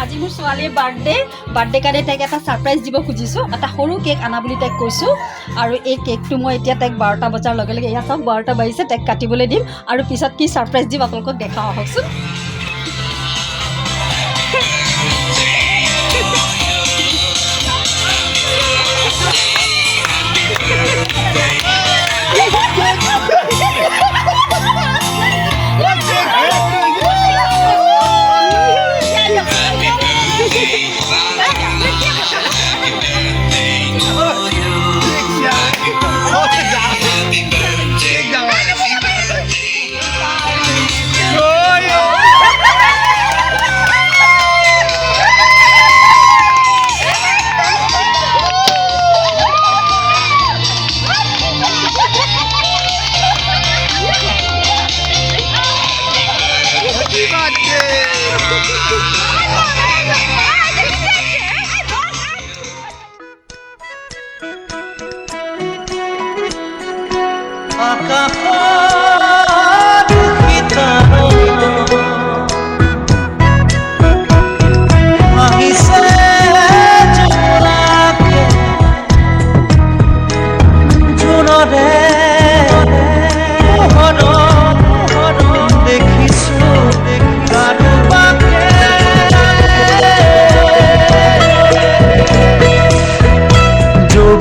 আজি মোৰ ছোৱালীৰ বাৰ্থডে কাৰণে তাইক এটা ছাৰপ্ৰাইজ দিব খুজিছোঁ। এটা সৰু কেক আনা বুলি তাইক কৈছোঁ আৰু এই কেকটো মই এতিয়া তাইক 12টা বজাৰ লগে লগে এয়া চাওক 12টা বাজিছে তাইক কাটিবলৈ দিম আৰু পিছত কি ছাৰপ্ৰাইজ দিম আপোনালোকক দেখাওঁ আহকচোন।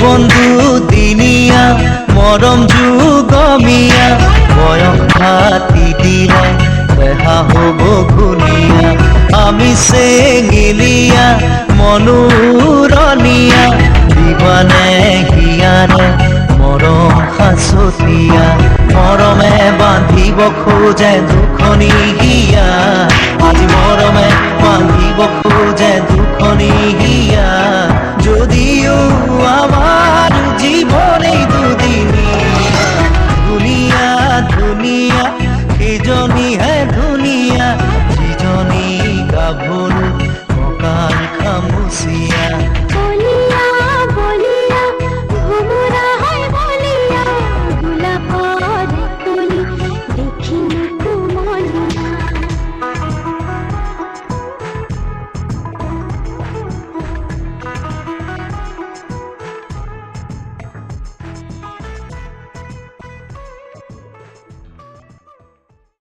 বন্ধু দিনিয়া মরম যুগমিয়া বয়স হাতি দিলে দেহা হব ঘুনিয়া আমি চেঙিলিয়া মনোরনিয়া দিবানে হিয়ারে মরম হাসতিয়া মরমে বান্ধিব খোঁজে দুখনি হিয়া আজি মরমে বান্ধিব খোঁজে দুখনি হিয়া যদিও আমার জীবনে দুদিনিয়া দুনিয়া দুনিয়া